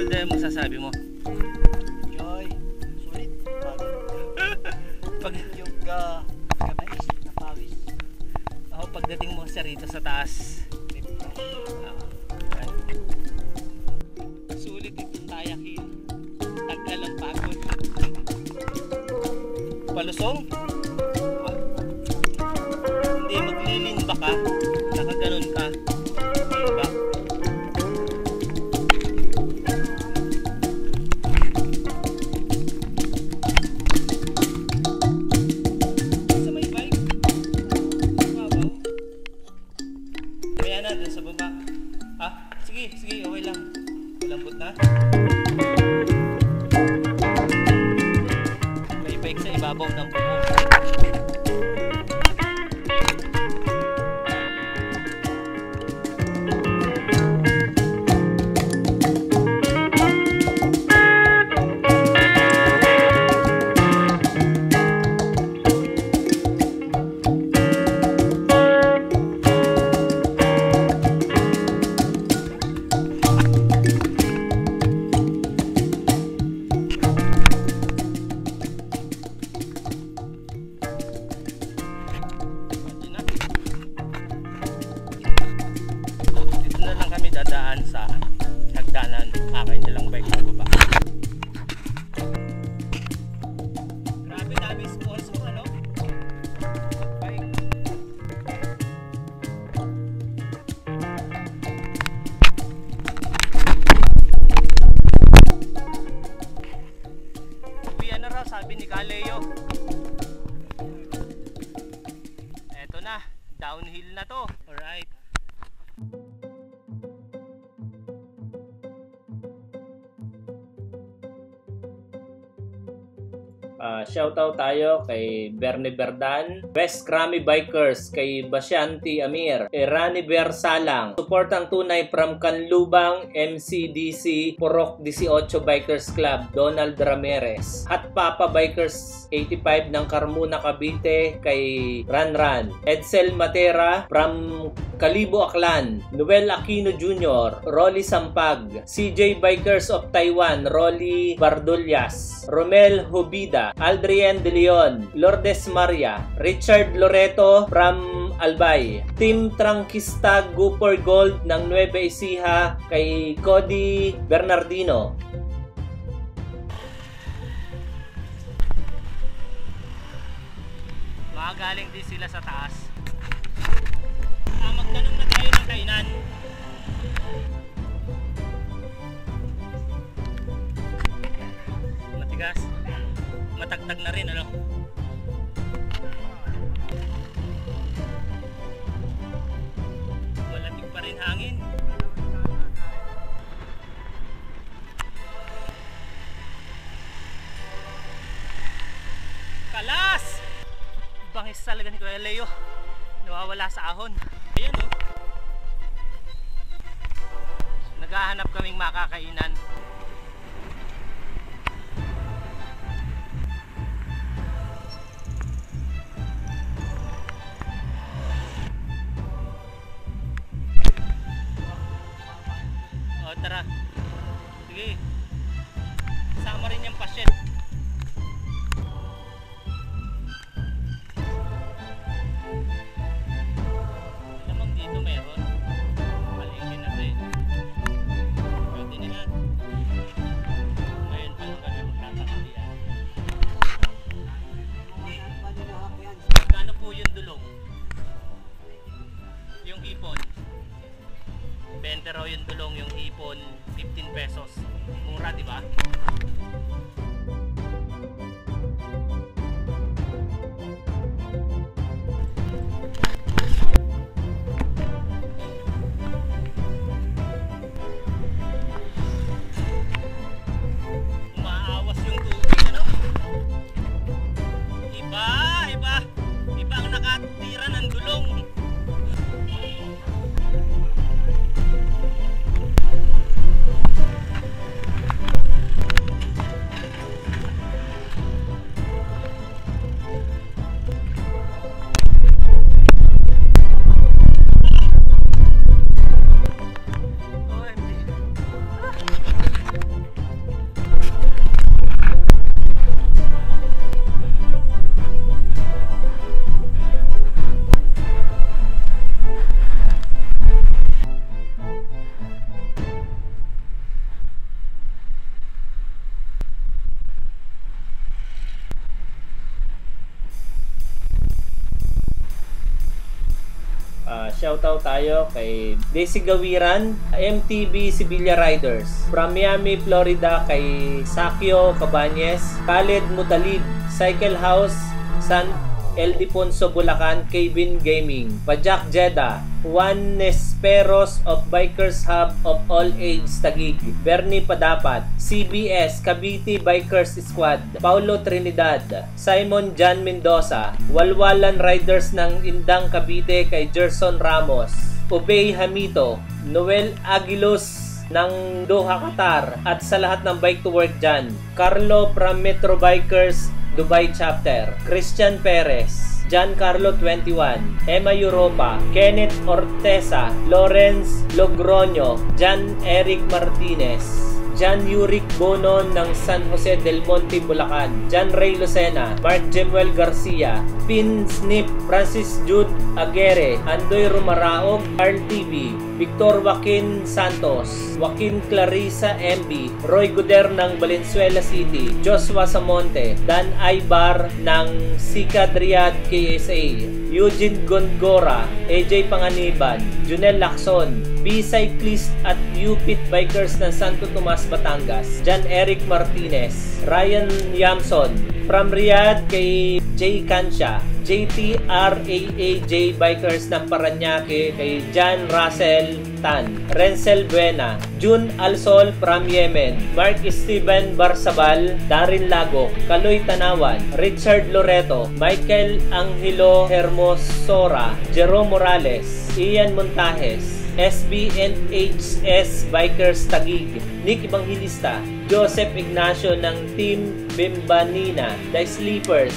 Donald, ano masasabi mo? Yoy, sulit. Pag Yung kamay, na pawis. ako pagdating mo sa rito sa taas, May brush. sulit itong tayakin. Tagal ang pagod. Palusong? Hindi, maglilimba ka. Nakaganon ka. Limba. Sa may bike. Mabaw. Kaya na, dun sa baba. Ah, sige, sige, okay lang. Malambot na. May bike sa ibabaw ng buko. Dadaan sa hagdanan, akin nilang bike sa baba. Grabe, dami sponsor, ano? Bike. Uwian na raw, sabi ni Kaleo. Eto na, downhill na to. Alright. Shoutout tayo kay Bernie Berdan, West Krami Bikers, kay Basyanti Amir, kay Rani Bersalang, support ang tunay from Canlubang, MCDC, Purok 18 Bikers Club, Donald Ramirez, Hot Papa Bikers 85 ng Carmona, Cavite, kay Ranran, Edsel Matera from Kalibo Aklan, Noel Aquino Jr., Rolly Sampag, CJ Bikers of Taiwan, Rolly Bardullas, Romel Hobida, Aldrien De Leon, Lourdes Maria, Richard Loreto from Albay, Team Trangkista Go for Gold ng Nueva Ecija, kay Cody Bernardino. Makagaling din sila sa taas. Magtanong na tayo ng kainan. Matigas. Matagtag na rin, ano? Malamig pa rin hangin. Kalas! Bangis talaga ni Kuya Leo. Nawawala sa ahon. Ayan, oh. Naghahanap kaming makakainan. O, tara. Sige. Sama rin yung pasyent. Dito meron. Palengke na rin. Pwede nila. Ngayon pa lang kami magtatakalian. Magkano po yung dulong? Yung hipon? 20 raw yung dulong, yung hipon 15 pesos. Mura, di ba? Iba ang nakatira ng dulong. Shoutout tayo kay Desi Gawiran, MTB Sevilla Riders. From Miami, Florida kay Sakyo Cabañez, Khaled Mutalib, Cycle House, San Ildefonso Bulacan, Kevin Gaming, Pajak Jeddah, Juan Nesperos of Bikers Hub of All Age Taguig, Bernie Padapat, CBS Cavite Bikers Squad, Paulo Trinidad, Simon Jan Mendoza, Walwalan Riders ng Indang Cavite kay Gerson Ramos, Obey Hamito, Noel Aguilos ng Doha, Qatar, at sa lahat ng bike to work dyan, Carlo from Metro Bikers Dubai Chapter, Christian Perez, Giancarlo 21, Emma Europa, Kenneth Orteza, Lawrence Logroño, Jan Eric Martinez, Jan Yurick Bono ng San Jose del Monte, Bulacan, Jan Ray Lucena, Mark Jemuel Garcia, Pin Snip, Francis Jude Aguirre, Andoy Rumaraog, Carl TV, Victor Joaquin Santos, Joaquin Clarissa MB, Roy Guder ng Valenzuela City, Joshua Samonte, Dan Aybar ng Sikad Riyadh KSA, Eugene Gongora, AJ Panganiban, Junel Lacson, B-Cyclist at U-Pit Bikers ng Santo Tomas, Batangas, Jan Eric Martinez, Ryan Yamson, from Riyadh kay Jay Kansha, JTRAAJ Bikers ng Paranaque kay Jan Russell Tan, Renzel Buena, Jun Alsol from Yemen, Mark Steven Barsabal, Darin Lago, Kaloy Tanawan, Richard Loreto, Michael Angelo Hermosora, Jerome Morales, Ian Montajes, SBNHS Bikers Taguig, Nick Evangelista, Joseph Ignacio ng Team Bimbanina, The Sleepers,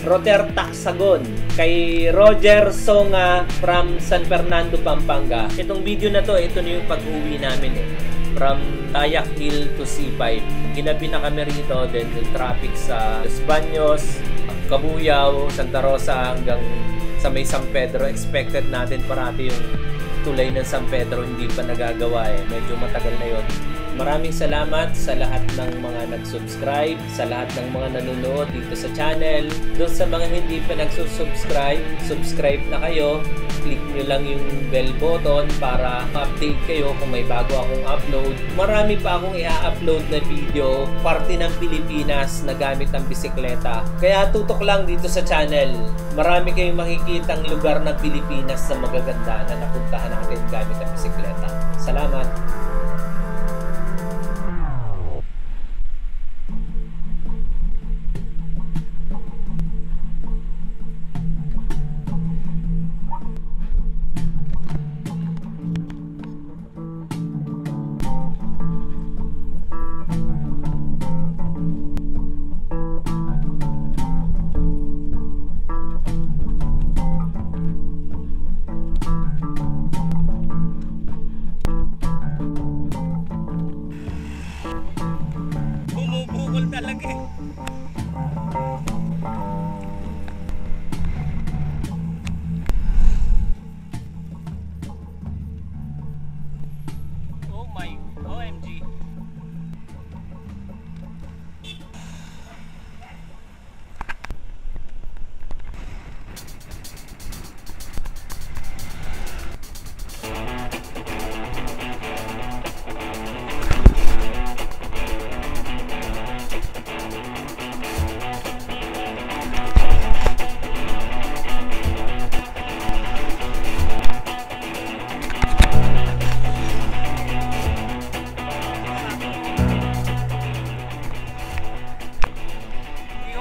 Roter Taxagon, kay Roger Songa from San Fernando, Pampanga. Itong video na to, ito na yung pag-uwi namin from Tayak Hill to C5. Ginabi na kami rito, then yung traffic sa Los Baños, Cabuyao, Santa Rosa hanggang sa may San Pedro. Expected natin parati yung tulay ng San Pedro, hindi pa nagagawa medyo matagal na yon. Maraming salamat sa lahat ng mga nag-subscribe, sa lahat ng mga nanonood dito sa channel. Doon sa mga hindi pa nag-subscribe, subscribe na kayo. Click nyo lang yung bell button para update kayo kung may bago akong upload. Marami pa akong i-upload na video, parte ng Pilipinas na gamit ang bisikleta. Kaya tutok lang dito sa channel. Marami kayong makikitang lugar ng Pilipinas na magaganda na napuntahan natin gamit ang bisikleta. Salamat! Talaga Oh my OMG.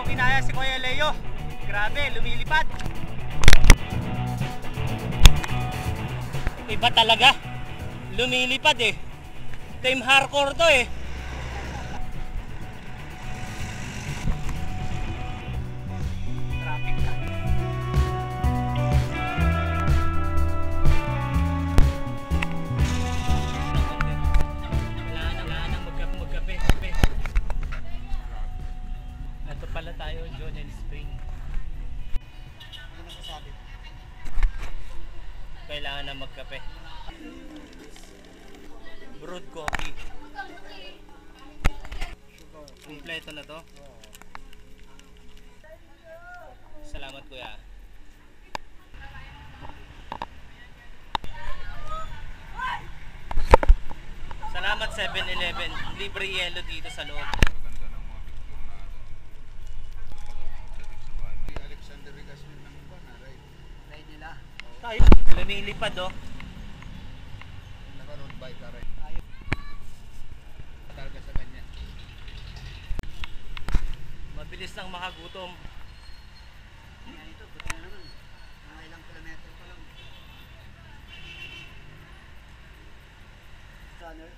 Kinaya si Kuya Leo. Grabe, lumilipad. Iba talaga. Lumilipad Team hardcore to Traffic na. Wala na magkape. Ito pala tayo, Jonel Spring. Ano masasabi? Kailangan na magkape. Brewed coffee. Kompleto na to. Salamat kuya. 7-Eleven. Libre yelo dito sa loob. Alexander Regasmin ng iba na ride. Ride nila. Tayo. Lumilipad oh. Naka-road bike ka rin. Tayo. Targa sa kanya. Mabilis lang makagutom. Yan ito, buti na naman. Mga ilang kilometro pa lang. Runner.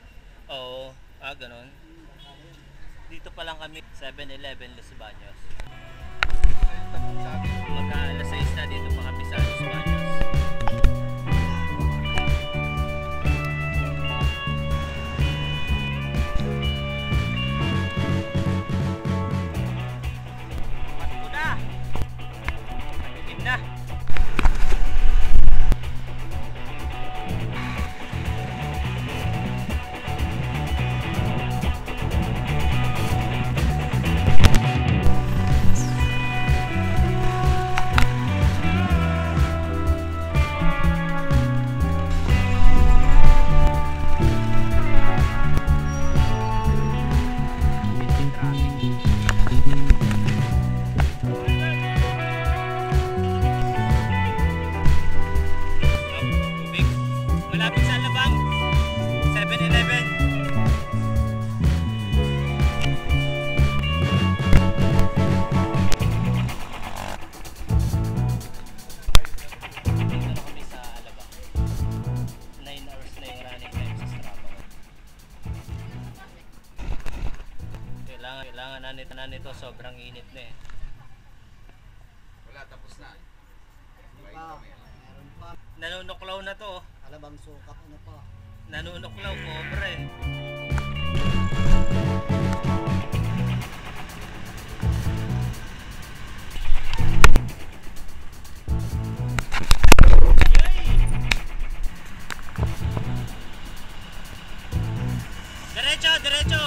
Oo. Ganon. Baka yun. Dito pa lang kami. 7-Eleven Los Baños. Sabi, Mag-aalas 6 na dito pa kami sa Los Baños. Pasko na! Madilim na! Tubig. Malapit sa Alabang. 7-Eleven. Dito na kami sa Alabang. 9 hours na yung running time sa Strava. Kailangan na nito. Sobrang init na eh. wala, tapos na. Bike Pa, kami. meron pa. Nanunuklaw na to. Oh. Alabang sukap ano pa. Nanunuklaw, cobra eh. Derecho, derecho.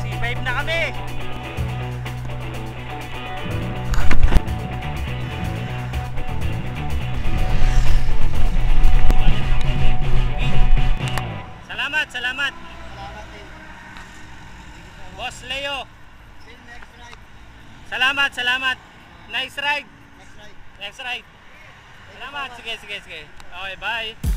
C5 na kami. Salamat, salamat. Salamat din. Boss Leo. Till next ride. Salamat, salamat. Nice ride. Next ride. Next ride. Salamat. Sige, sige, sige. Okay, bye.